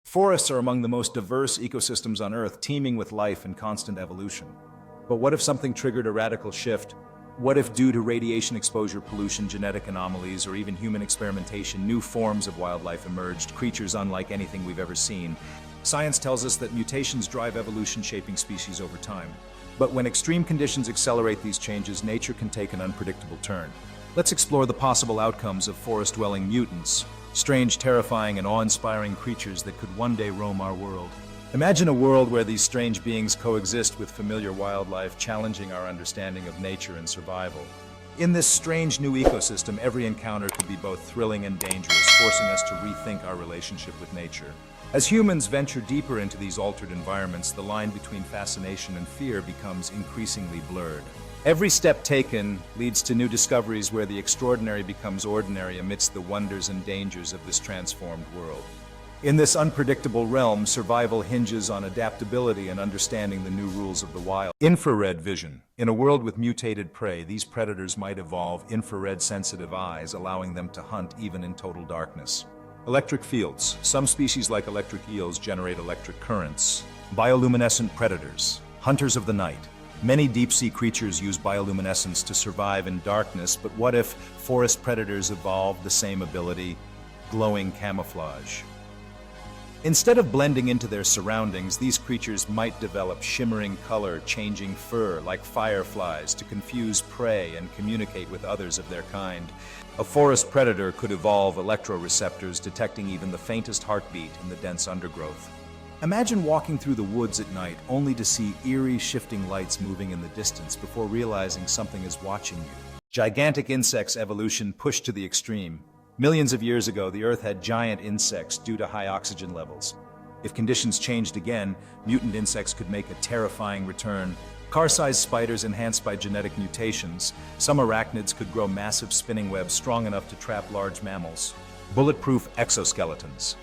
Forests are among the most diverse ecosystems on Earth, teeming with life and constant evolution. But what if something triggered a radical shift? What if, due to radiation exposure, pollution, genetic anomalies, or even human experimentation, new forms of wildlife emerged, creatures unlike anything we've ever seen? Science tells us that mutations drive evolution, shaping species over time. But when extreme conditions accelerate these changes, nature can take an unpredictable turn. Let's explore the possible outcomes of forest-dwelling mutants, strange, terrifying, and awe-inspiring creatures that could one day roam our world. Imagine a world where these strange beings coexist with familiar wildlife, challenging our understanding of nature and survival. In this strange new ecosystem, every encounter could be both thrilling and dangerous, forcing us to rethink our relationship with nature. As humans venture deeper into these altered environments, the line between fascination and fear becomes increasingly blurred. Every step taken leads to new discoveries where the extraordinary becomes ordinary amidst the wonders and dangers of this transformed world. In this unpredictable realm, survival hinges on adaptability and understanding the new rules of the wild. Infrared vision. In a world with mutated prey, these predators might evolve infrared-sensitive eyes, allowing them to hunt even in total darkness. Electric fields. Some species like electric eels generate electric currents. Bioluminescent predators. Hunters of the night. Many deep-sea creatures use bioluminescence to survive in darkness, but what if forest predators evolved the same ability? Glowing camouflage. Instead of blending into their surroundings, these creatures might develop shimmering color, changing fur like fireflies to confuse prey and communicate with others of their kind. A forest predator could evolve electroreceptors, detecting even the faintest heartbeat in the dense undergrowth. Imagine walking through the woods at night only to see eerie shifting lights moving in the distance before realizing something is watching you. Gigantic insects evolution pushed to the extreme. Millions of years ago, the Earth had giant insects due to high oxygen levels. If conditions changed again, mutant insects could make a terrifying return. Car-sized spiders enhanced by genetic mutations. Some arachnids could grow massive spinning webs strong enough to trap large mammals. Bulletproof exoskeletons.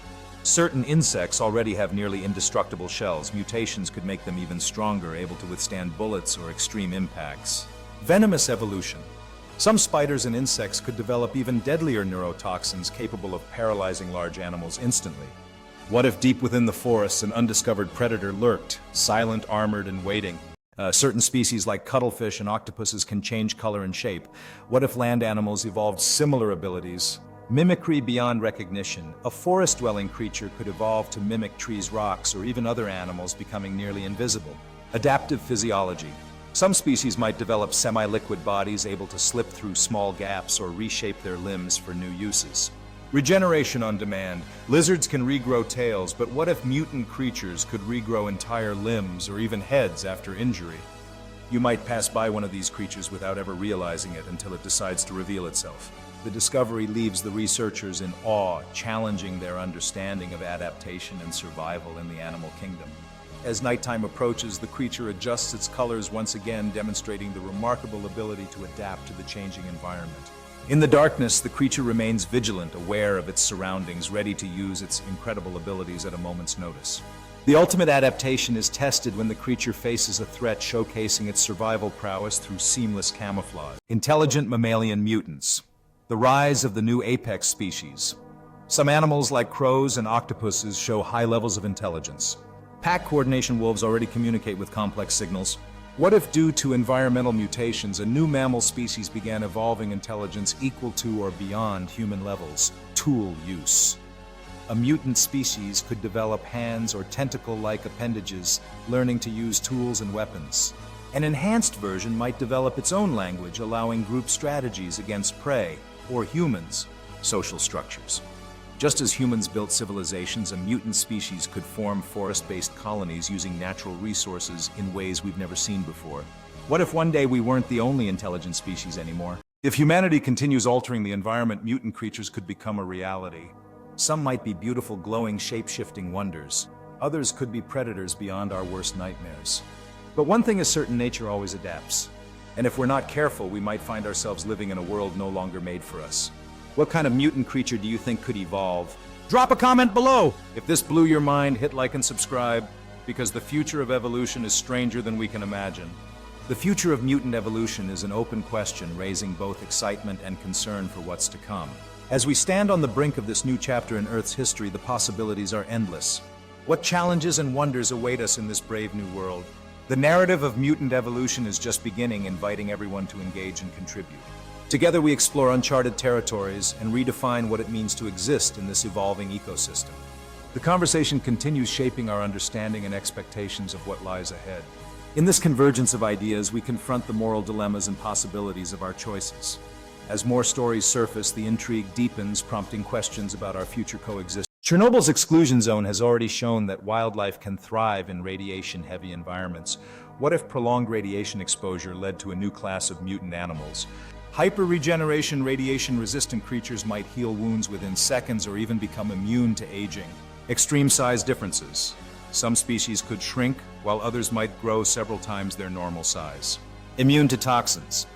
Certain insects already have nearly indestructible shells. Mutations could make them even stronger, able to withstand bullets or extreme impacts. Venomous evolution. Some spiders and insects could develop even deadlier neurotoxins capable of paralyzing large animals instantly. What if deep within the forests an undiscovered predator lurked, silent, armored, and waiting? Certain species like cuttlefish and octopuses can change color and shape. What if land animals evolved similar abilities? Mimicry beyond recognition. A forest-dwelling creature could evolve to mimic trees, rocks, or even other animals, becoming nearly invisible. Adaptive physiology. Some species might develop semi-liquid bodies able to slip through small gaps or reshape their limbs for new uses. Regeneration on demand. Lizards can regrow tails, but what if mutant creatures could regrow entire limbs or even heads after injury? You might pass by one of these creatures without ever realizing it until it decides to reveal itself. The discovery leaves the researchers in awe, challenging their understanding of adaptation and survival in the animal kingdom. As nighttime approaches, the creature adjusts its colors once again, demonstrating the remarkable ability to adapt to the changing environment. In the darkness, the creature remains vigilant, aware of its surroundings, ready to use its incredible abilities at a moment's notice. The ultimate adaptation is tested when the creature faces a threat, showcasing its survival prowess through seamless camouflage. Intelligent mammalian mutants. The rise of the new apex species. Some animals like crows and octopuses show high levels of intelligence. Pack coordination wolves already communicate with complex signals. What if, due to environmental mutations, a new mammal species began evolving intelligence equal to or beyond human levels? Tool use. A mutant species could develop hands or tentacle-like appendages, learning to use tools and weapons. An enhanced version might develop its own language, allowing group strategies against prey, or humans, social structures. Just as humans built civilizations, a mutant species could form forest-based colonies using natural resources in ways we've never seen before. What if one day we weren't the only intelligent species anymore? If humanity continues altering the environment, mutant creatures could become a reality. Some might be beautiful, glowing, shape-shifting wonders. Others could be predators beyond our worst nightmares. But one thing is certain: nature always adapts. And if we're not careful, we might find ourselves living in a world no longer made for us. What kind of mutant creature do you think could evolve? Drop a comment below! If this blew your mind, hit like and subscribe, because the future of evolution is stranger than we can imagine. The future of mutant evolution is an open question, raising both excitement and concern for what's to come. As we stand on the brink of this new chapter in Earth's history, the possibilities are endless. What challenges and wonders await us in this brave new world? The narrative of mutant evolution is just beginning, inviting everyone to engage and contribute. Together we explore uncharted territories and redefine what it means to exist in this evolving ecosystem. The conversation continues shaping our understanding and expectations of what lies ahead. In this convergence of ideas, we confront the moral dilemmas and possibilities of our choices. As more stories surface, the intrigue deepens, prompting questions about our future coexistence. Chernobyl's exclusion zone has already shown that wildlife can thrive in radiation-heavy environments. What if prolonged radiation exposure led to a new class of mutant animals? Hyper-regeneration radiation-resistant creatures might heal wounds within seconds or even become immune to aging. Extreme size differences. Some species could shrink, while others might grow several times their normal size. Immune to toxins.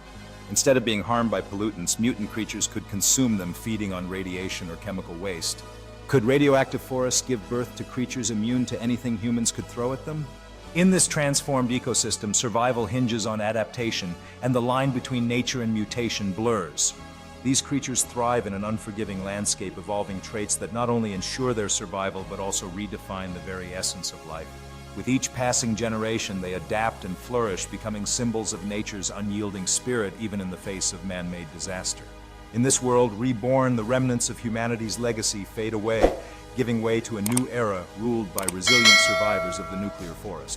Instead of being harmed by pollutants, mutant creatures could consume them, feeding on radiation or chemical waste. Could radioactive forests give birth to creatures immune to anything humans could throw at them? In this transformed ecosystem, survival hinges on adaptation, and the line between nature and mutation blurs. These creatures thrive in an unforgiving landscape, evolving traits that not only ensure their survival but also redefine the very essence of life. With each passing generation, they adapt and flourish, becoming symbols of nature's unyielding spirit even in the face of man-made disaster. In this world reborn, the remnants of humanity's legacy fade away, giving way to a new era ruled by resilient survivors of the nuclear forest.